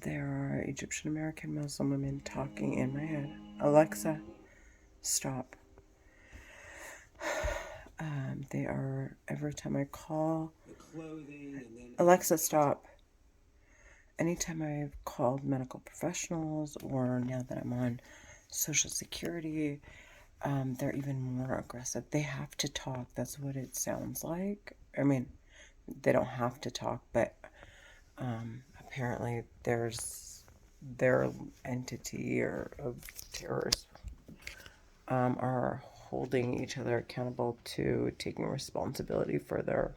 There are Egyptian American Muslim women talking in my head. Alexa, stop. They are, every time I call, Alexa, stop. Anytime I've called medical professionals, or now that I'm on Social Security, they're even more aggressive. They have to talk. That's what it sounds like. I mean, they don't have to talk, but apparently there's their entity or of terrorists are holding each other accountable to taking responsibility for their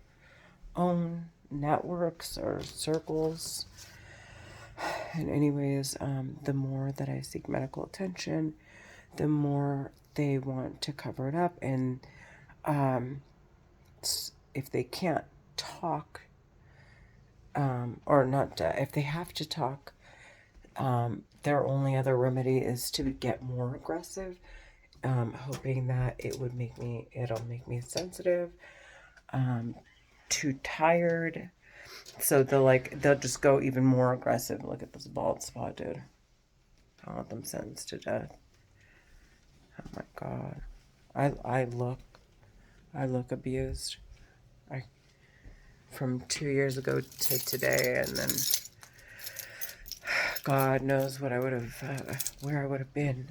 own networks or circles. And anyways, the more that I seek medical attention, the more they want to cover it up. And if they can't talk, or not, if they have to talk, their only other remedy is to get more aggressive, hoping that it'll make me sensitive, too tired. So they'll just go even more aggressive. Look at this bald spot, dude. I'll let them sentence to death. Oh my God. I look abused. From 2 years ago to today, and then God knows what I would have, where I would have been,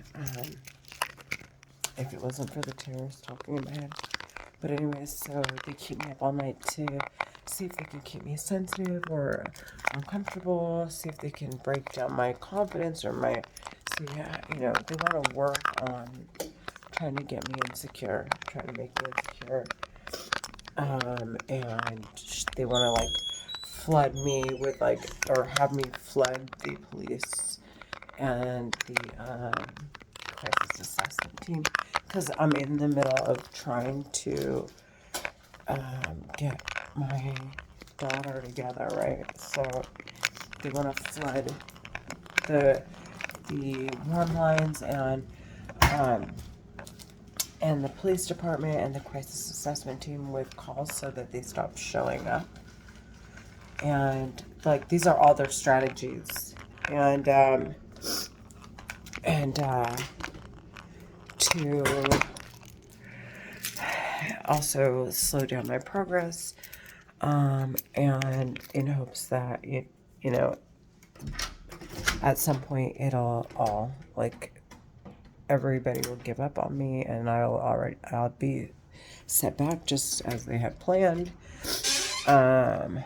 if it wasn't for the terrorists talking in my head. But anyways, so they keep me up all night to see if they can keep me sensitive or uncomfortable, see if they can break down my confidence or they want to work on trying to get me insecure, trying to make me insecure. And they want to flood me with or have me flood the police and the crisis assessment team, because I'm in the middle of trying to get my daughter together, right? So they want to flood the warm lines and the police department and the crisis assessment team with calls so that they stop showing up. And these are all their strategies. And to also slow down my progress, and in hopes that at some point it'll all everybody will give up on me, and I'll be set back just as they had planned. And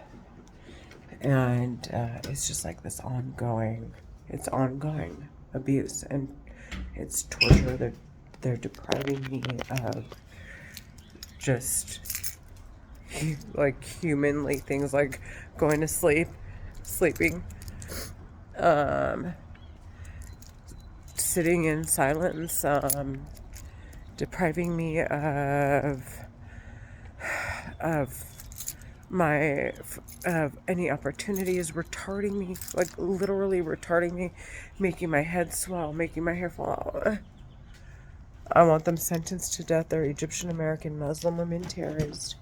it's just this ongoing abuse, and it's torture. They're depriving me of just humanly things like going to sleeping, sitting in silence, depriving me of my of any opportunities, retarding me, like literally retarding me, making my head swell, making my hair fall out. I want them sentenced to death. They're Egyptian American Muslim women terrorists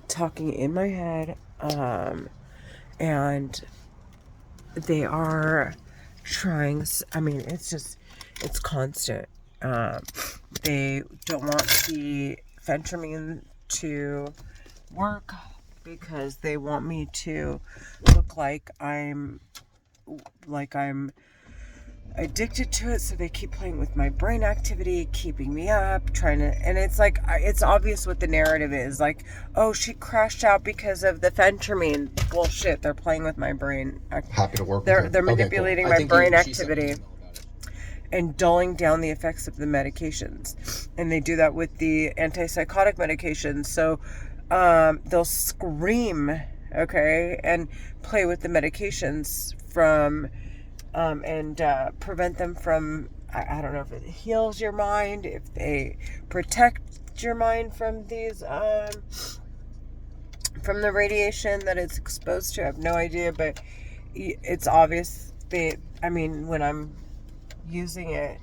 talking in my head, and they are trying, I mean, it's constant. They don't want the phentermine to work because they want me to look like I'm addicted to it, so they keep playing with my brain activity, keeping me up, trying to, and it's like, it's obvious what the narrative is, like, oh, she crashed out because of the phentermine. Bullshit. They're playing with my brain. Happy to work they're with her. manipulating my brain activity and dulling down the effects of the medications, and they do that with the antipsychotic medications. So they'll scream, okay, and play with the medications from and prevent them from, I don't know if it heals your mind, if they protect your mind from these, from the radiation that it's exposed to. I have no idea, but it's obvious. When I'm using it,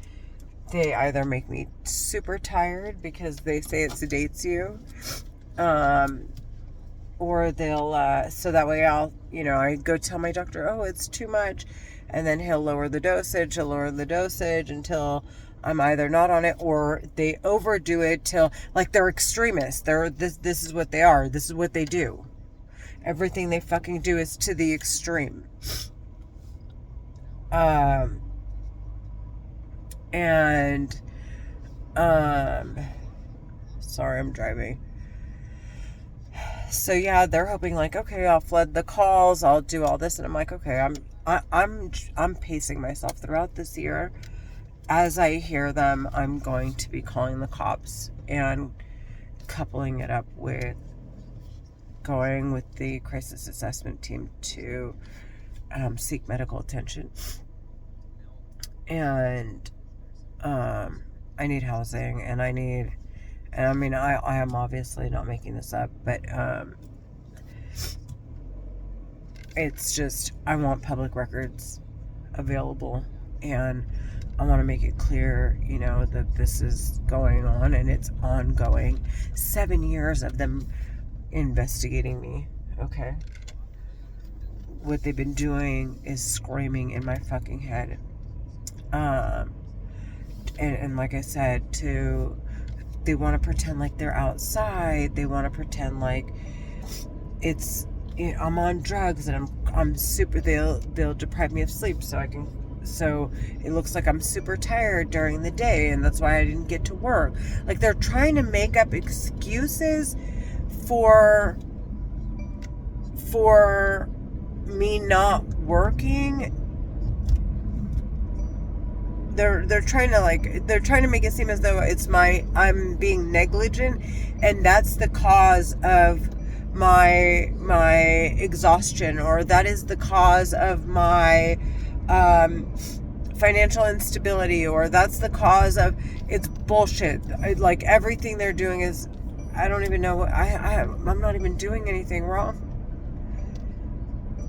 they either make me super tired because they say it sedates you, or they'll, so that way I go tell my doctor, oh, it's too much. And then he'll lower the dosage until I'm either not on it or they overdo it till, like, they're extremists. This is what they are. This is what they do. Everything they fucking do is to the extreme. Sorry, I'm driving. So yeah, they're hoping, like, okay, I'll flood the calls, I'll do all this, and I'm like, okay, I'm pacing myself throughout this year. As I hear them, I'm going to be calling the cops and coupling it up with going with the crisis assessment team to seek medical attention. And I need housing, and I am obviously not making this up, but it's just, I want public records available, and I want to make it clear, that this is going on, and it's ongoing. 7 years of them investigating me, okay? What they've been doing is screaming in my fucking head. And like I said, they want to pretend like they're outside. They want to pretend like it's, I'm on drugs and I'm super, they'll deprive me of sleep so it looks like I'm super tired during the day, and that's why I didn't get to work. Like, they're trying to make up excuses for me not working. They're trying to make it seem as though I'm being negligent, and that's the cause of my exhaustion, or that is the cause of my financial instability, or that's the cause of, it's bullshit. Like, everything they're doing is, I don't even know, I'm not even doing anything wrong.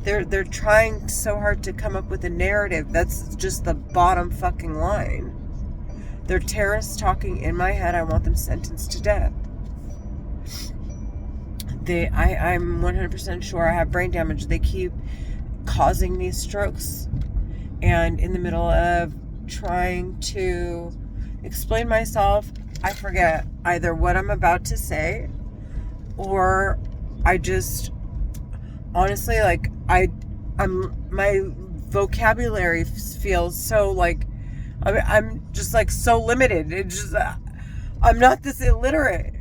They're trying so hard to come up with a narrative. That's just the bottom fucking line. They're terrorists talking in my head. I want them sentenced to death. I'm 100% sure I have brain damage. They keep causing me strokes. And in the middle of trying to explain myself, I forget either what I'm about to say, or I just, honestly, like, my vocabulary feels so, like, I'm just, like, so limited. It's just, I'm not this illiterate,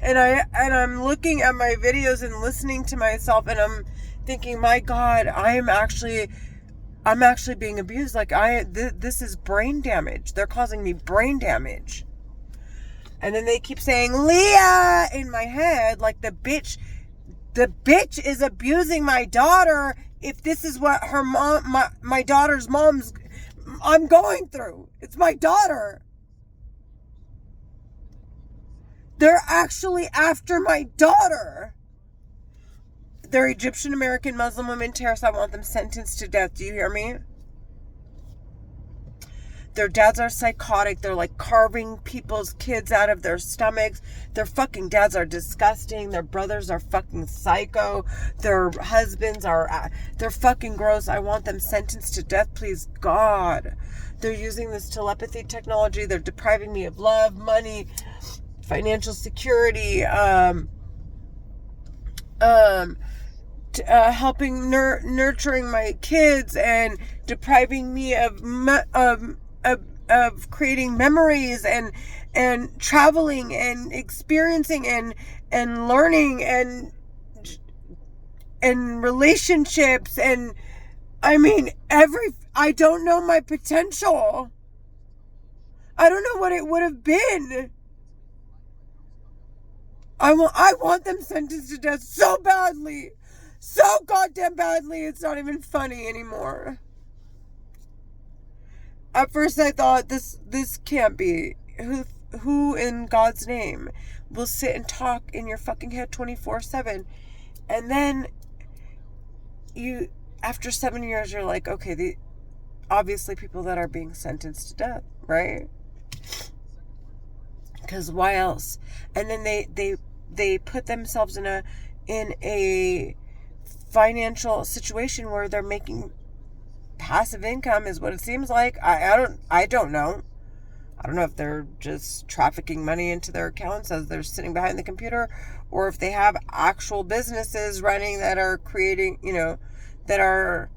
and I'm looking at my videos and listening to myself, and I'm thinking, my God, I'm actually being abused. Like, this is brain damage. They're causing me brain damage. And then they keep saying Leah in my head, like, the bitch is abusing my daughter. If this is what her mom, my daughter's mom's, I'm going through. It's my daughter. They're actually after my daughter. They're Egyptian American Muslim women terrorists. I want them sentenced to death. Do you hear me? Their dads are psychotic. They're like carving people's kids out of their stomachs. Their fucking dads are disgusting. Their brothers are fucking psycho. Their husbands are, they're fucking gross. I want them sentenced to death, please God. They're using this telepathy technology. They're depriving me of love, money, financial security, helping nurturing my kids, and depriving me of creating memories and traveling and experiencing and learning and relationships, and I mean I don't know my potential. I don't know what it would have been. I want them sentenced to death so badly. So goddamn badly. It's not even funny anymore. At first I thought this can't be. Who in God's name will sit and talk in your fucking head 24/7? And then you, after 7 years, you're like, okay, obviously people that are being sentenced to death, right? Because why else? And then they put themselves in a financial situation where they're making passive income, is what it seems like. I don't know. I don't know if they're just trafficking money into their accounts as they're sitting behind the computer, or if they have actual businesses running that are creating, that are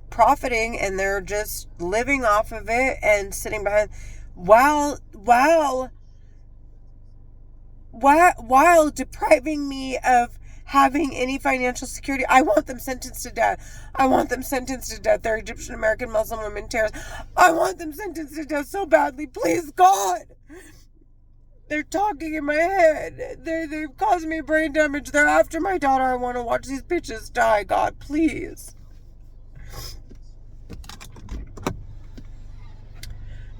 profiting, and they're just living off of it and sitting behind while depriving me of having any financial security. I want them sentenced to death. I want them sentenced to death. They're Egyptian American Muslim women terrorists. I want them sentenced to death so badly. Please, God. They're talking in my head. They've caused me brain damage. They're after my daughter. I want to watch these bitches die. God, please.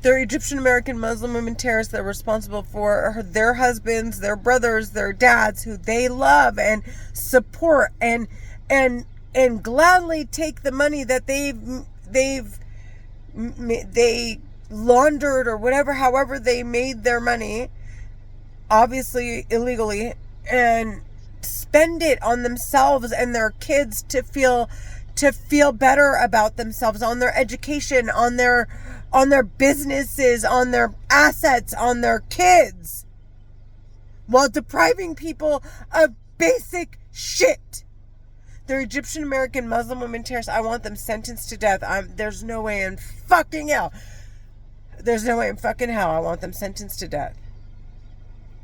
They're Egyptian American Muslim women terrorists that are responsible for their husbands, their brothers, their dads, who they love and support, and gladly take the money that they laundered or whatever, however they made their money, obviously illegally, and spend it on themselves and their kids to feel better about themselves, on their education, on their businesses, on their assets, on their kids, while depriving people of basic shit. They're Egyptian American Muslim women terrorists. I want them sentenced to death. There's no way in fucking hell. There's no way in fucking hell I want them sentenced to death.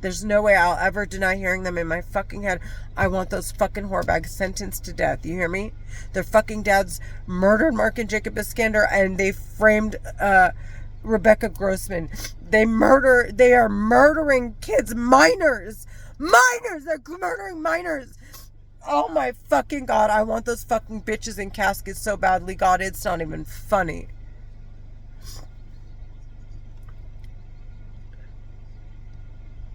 There's no way I'll ever deny hearing them in my fucking head. I want those fucking whorebags sentenced to death. You hear me? Their fucking dads murdered Mark and Jacob Iskander, and they framed Rebecca Grossman. They are murdering kids, minors. They're murdering minors. Oh my fucking God. I want those fucking bitches in caskets so badly, God. It's not even funny.